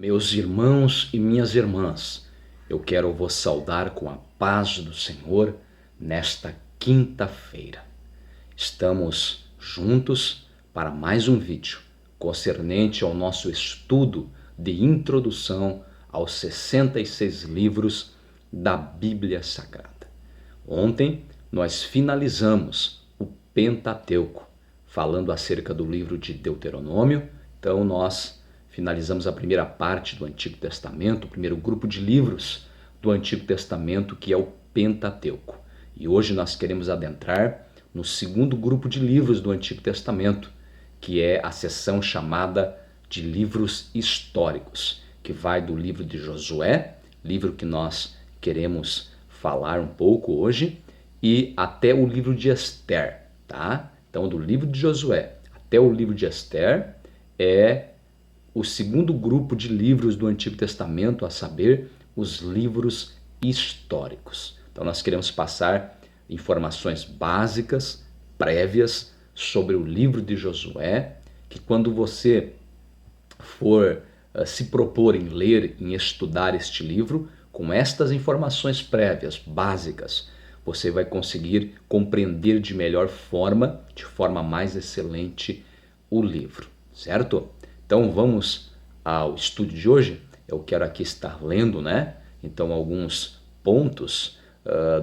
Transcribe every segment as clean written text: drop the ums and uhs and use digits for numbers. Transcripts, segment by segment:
Meus irmãos e minhas irmãs, eu quero vos saudar com a paz do Senhor nesta quinta-feira. Estamos juntos para mais um vídeo concernente ao nosso estudo de introdução aos 66 livros da Bíblia Sagrada. Ontem nós finalizamos o Pentateuco, falando acerca do livro de Deuteronômio. Então nós finalizamos a primeira parte do Antigo Testamento, o primeiro grupo de livros do Antigo Testamento, que é o Pentateuco. E hoje nós queremos adentrar no segundo grupo de livros do Antigo Testamento, que é a seção chamada de livros históricos, que vai do livro de Josué, livro que nós queremos falar um pouco hoje, e até o livro de Esther, tá? Então, do livro de Josué até o livro de Esther é o segundo grupo de livros do Antigo Testamento, a saber, os livros históricos. Então, nós queremos passar informações básicas, prévias, sobre o livro de Josué, que quando você for se propor em ler, em estudar este livro, com estas informações prévias, básicas, você vai conseguir compreender de melhor forma, de forma mais excelente, o livro, certo? Então vamos ao estudo de hoje. Eu quero aqui estar lendo, né? Então alguns pontos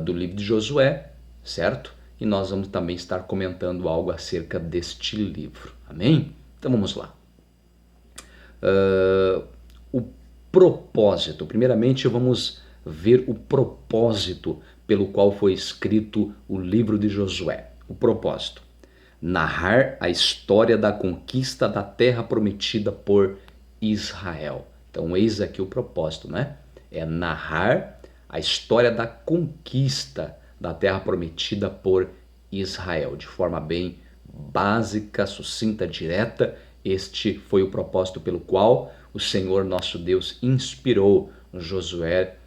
do livro de Josué, certo? E nós vamos também estar comentando algo acerca deste livro, amém? Então vamos lá. O propósito, primeiramente vamos ver o propósito pelo qual foi escrito o livro de Josué. O propósito: narrar a história da conquista da terra prometida por Israel. Então eis aqui o propósito, né? É narrar a história da conquista da terra prometida por Israel, de forma bem básica, sucinta, direta. Este foi o propósito pelo qual o Senhor nosso Deus inspirou Josué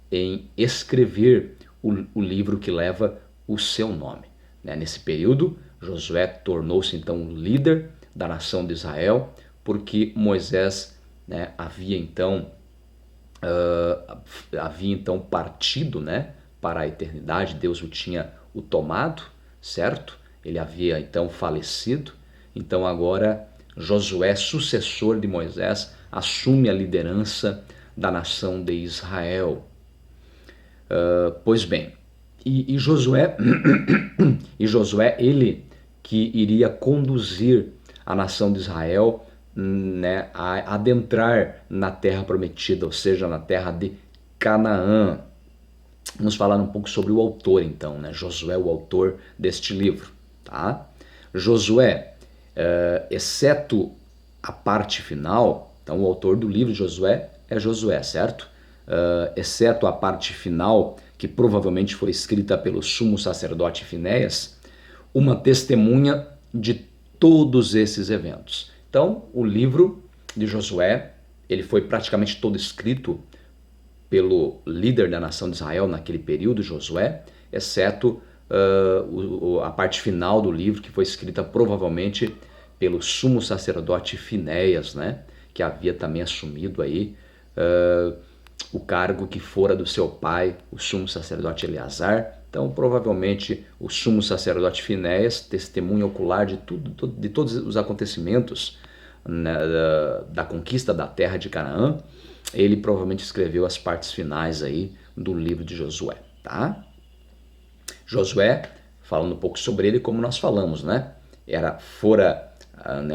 em escrever o livro que leva o seu nome. Nesse período, Josué tornou-se então o líder da nação de Israel, porque Moisés havia então partido para a eternidade. Deus tinha o tomado, certo? Ele havia então falecido. Então agora Josué, sucessor de Moisés, assume a liderança da nação de Israel. Pois bem, e Josué, ele que iria conduzir a nação de Israel a adentrar na terra prometida, ou seja, na terra de Canaã. Vamos falar um pouco sobre o autor então, Josué, o autor deste livro, tá? Josué, exceto a parte final, então o autor do livro de Josué é Josué, certo? Exceto a parte final, que provavelmente foi escrita pelo sumo sacerdote Finéias, uma testemunha de todos esses eventos. Então, o livro de Josué, ele foi praticamente todo escrito pelo líder da nação de Israel naquele período, Josué, exceto a parte final do livro, que foi escrita provavelmente pelo sumo sacerdote Finéias, que havia também assumido aí o cargo que fora do seu pai, o sumo sacerdote Eleazar. Então, provavelmente, o sumo sacerdote Finéias, testemunha ocular de todos os acontecimentos da conquista da terra de Canaã, ele provavelmente escreveu as partes finais aí do livro de Josué, tá? Josué, falando um pouco sobre ele, como nós falamos, fora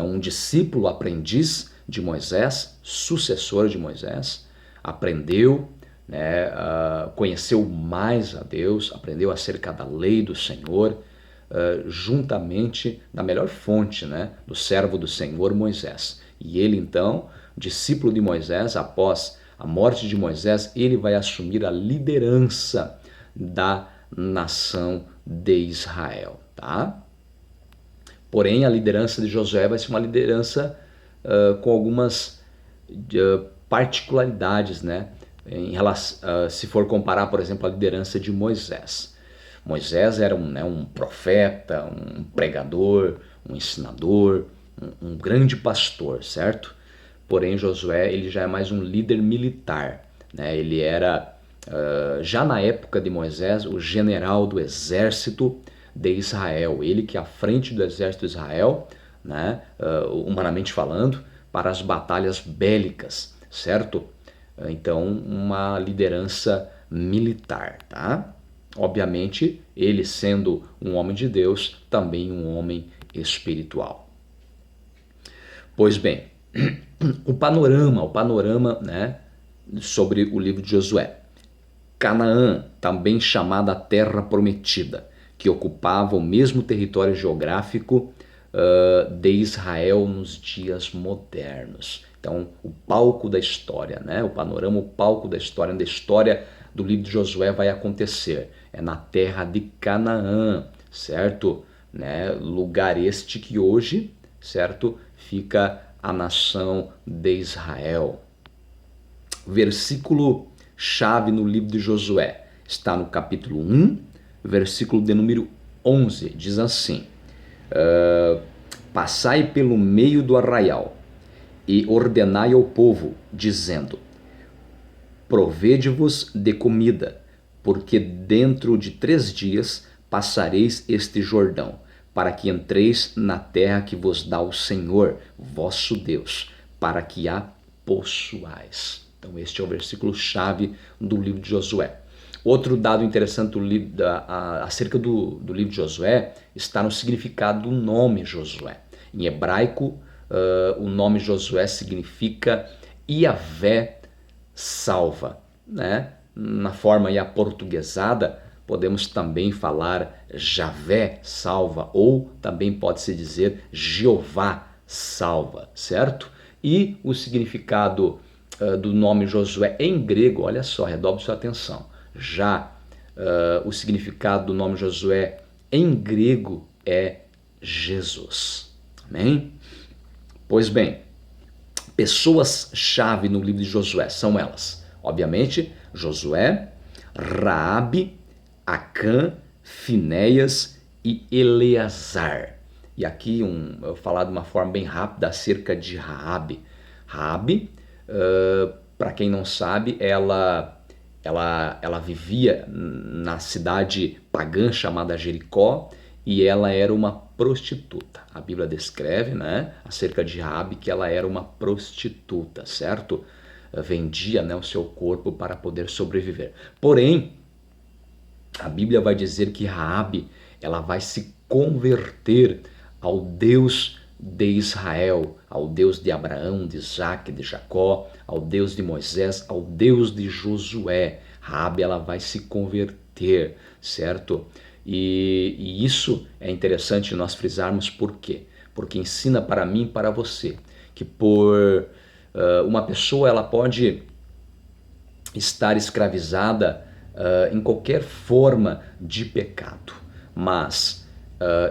um discípulo aprendiz de Moisés, sucessor de Moisés, aprendeu, conheceu mais a Deus, aprendeu acerca da lei do Senhor, juntamente da melhor fonte, do servo do Senhor, Moisés. E ele então, discípulo de Moisés, após a morte de Moisés, ele vai assumir a liderança da nação de Israel, tá? Porém, a liderança de Josué vai ser uma liderança com algumas particularidades, em relação, se for comparar, por exemplo, a liderança de Moisés. Moisés era um profeta, um pregador, um ensinador, um grande pastor, certo? porém Josué ele já é mais um líder militar, né? Ele era, já na época de Moisés, o general do exército de Israel, ele que é à frente do exército de Israel, né? Humanamente falando, para as batalhas bélicas, certo? Então, uma liderança militar, tá? Obviamente, ele sendo um homem de Deus, também um homem espiritual. Pois bem, o panorama, né, sobre o livro de Josué. Canaã, também chamada Terra Prometida, que ocupava o mesmo território geográfico de Israel nos dias modernos. Então, o palco da história, né? O panorama, o palco da história, onde a história do livro de Josué vai acontecer. É na terra de Canaã, certo? Né? Lugar este que hoje, certo? Fica a nação de Israel. Versículo chave no livro de Josué está no capítulo 1, versículo de número 11. Diz assim: passai pelo meio do arraial e ordenai ao povo, dizendo: provede-vos de comida, porque dentro de 3 dias passareis este Jordão, para que entreis na terra que vos dá o Senhor, vosso Deus, para que a possuais. Então este é o versículo chave do livro de Josué. Outro dado interessante acerca do livro de Josué está no significado do nome Josué. Em hebraico, o nome Josué significa Iavé salva, né? Na forma aportuguesada, podemos também falar Javé salva, ou também pode-se dizer Jeová salva, certo? E o significado do nome Josué em grego, olha só, redobre sua atenção. Já o significado do nome Josué em grego é Jesus. Amém? Pois bem, pessoas-chave no livro de Josué são elas, obviamente, Josué, Raabe, Acã, Finéias e Eleazar. E aqui eu vou falar de uma forma bem rápida acerca de Raabe. Raabe, para quem não sabe, ela vivia na cidade pagã chamada Jericó, e ela era uma prostituta. A Bíblia descreve, né, acerca de Raabe, que ela era uma prostituta, certo? Vendia, né, o seu corpo para poder sobreviver. Porém, a Bíblia vai dizer que Raabe, ela vai se converter ao Deus de Israel, ao Deus de Abraão, de Isaac, de Jacó, ao Deus de Moisés, ao Deus de Josué. Raabe, ela vai se converter, certo? E isso é interessante nós frisarmos. Por quê? Porque ensina para mim e para você que por uma pessoa ela pode estar escravizada em qualquer forma de pecado, mas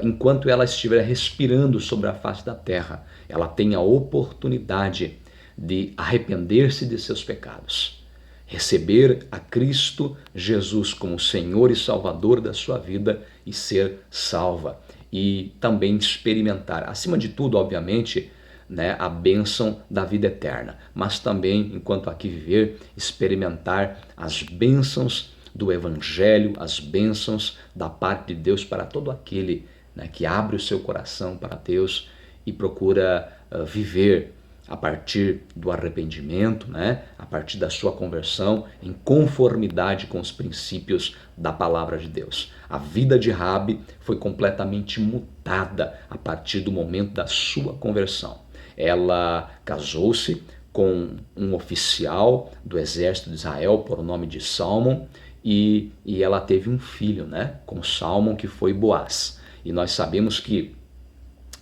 enquanto ela estiver respirando sobre a face da terra, ela tem a oportunidade de arrepender-se de seus pecados, receber a Cristo Jesus como Senhor e Salvador da sua vida e ser salva. E também experimentar, acima de tudo, obviamente, né, a bênção da vida eterna, mas também, enquanto aqui viver, experimentar as bênçãos do Evangelho, as bênçãos da parte de Deus para todo aquele, né, que abre o seu coração para Deus e procura viver a partir do arrependimento, né? A partir da sua conversão, em conformidade com os princípios da palavra de Deus. A vida de Raabe foi completamente mutada a partir do momento da sua conversão. Ela casou-se com um oficial do exército de Israel por nome de Salmão, e ela teve um filho, né, com Salmão, que foi Boaz. E nós sabemos que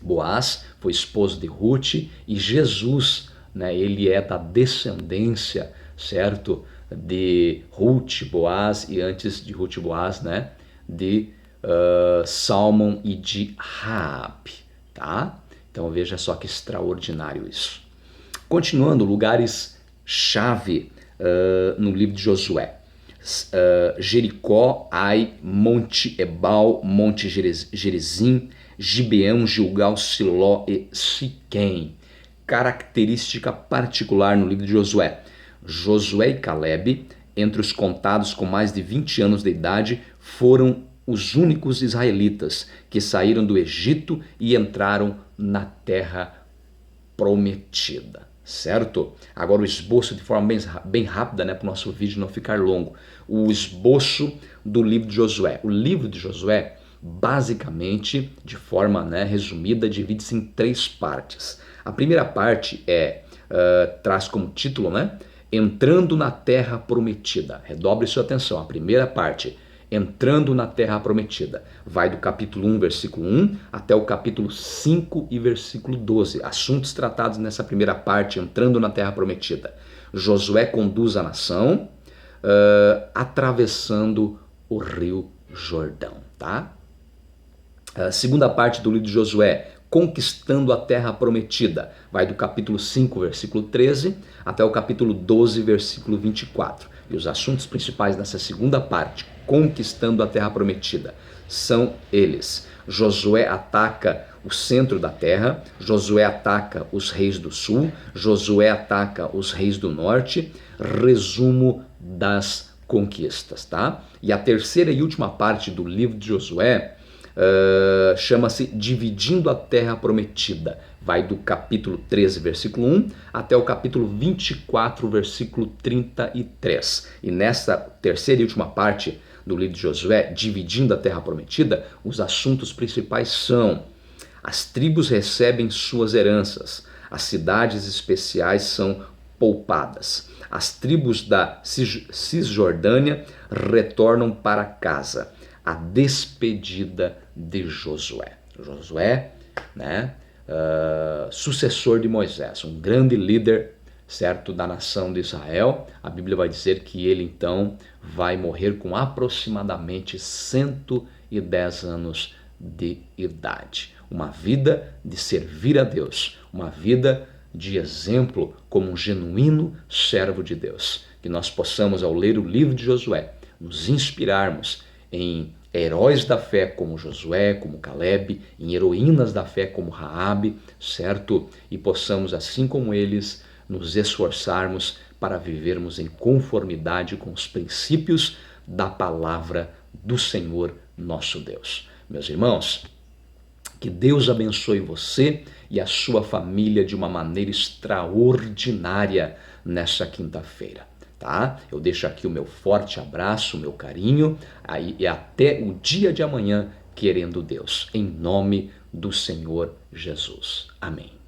Boaz foi esposo de Ruth, e Jesus, né, ele é da descendência, certo, de Ruth, Boaz, e antes de Ruth e Boaz, né, de Salmão e de Raabe, tá? Então veja só que extraordinário isso. Continuando, lugares-chave no livro de Josué. Jericó, Ai, Monte Ebal, Monte Gerizim, Gibeão, Gilgal, Siló e Siquém. característica particular no livro de Josué. Josué e Calebe, entre os contados com mais de 20 anos de idade, foram os únicos israelitas que saíram do Egito e entraram na terra prometida, certo? Agora o esboço de forma bem rápida, né, para o nosso vídeo não ficar longo. O esboço do livro de Josué. O livro de Josué, basicamente, de forma, né, resumida, divide-se em 3 partes. A primeira parte traz como título, né, Entrando na Terra Prometida. Redobre sua atenção. A primeira parte, Entrando na Terra Prometida, vai do capítulo 1, versículo 1 até o capítulo 5 e versículo 12. Assuntos tratados nessa primeira parte, Entrando na Terra Prometida. Josué conduz a nação atravessando o rio Jordão, tá? A segunda parte do livro de Josué, Conquistando a Terra Prometida, vai do capítulo 5, versículo 13, até o capítulo 12, versículo 24. E os assuntos principais dessa segunda parte, Conquistando a Terra Prometida, são eles. Josué ataca o centro da terra, Josué ataca os reis do sul, Josué ataca os reis do norte, resumo das conquistas, tá? E a terceira e última parte do livro de Josué chama-se Dividindo a Terra Prometida. Vai do capítulo 13, versículo 1 até o capítulo 24, versículo 33. E nessa terceira e última parte do livro de Josué, Dividindo a Terra Prometida, os assuntos principais são: as tribos recebem suas heranças, as cidades especiais são poupadas, as tribos da Cisjordânia retornam para casa, a despedida de Josué. Josué, né, sucessor de Moisés, um grande líder, certo, da nação de Israel. A Bíblia vai dizer que ele então vai morrer com aproximadamente 110 anos de idade. Uma vida de servir a Deus, uma vida de exemplo como um genuíno servo de Deus. Que nós possamos, ao ler o livro de Josué, nos inspirarmos em heróis da fé como Josué, como Calebe, em heroínas da fé como Raabe, certo? E possamos, assim como eles, nos esforçarmos para vivermos em conformidade com os princípios da palavra do Senhor nosso Deus. Meus irmãos, que Deus abençoe você e a sua família de uma maneira extraordinária nessa quinta-feira. Tá? Eu deixo aqui o meu forte abraço, o meu carinho, e até o dia de amanhã, querendo Deus, em nome do Senhor Jesus. Amém.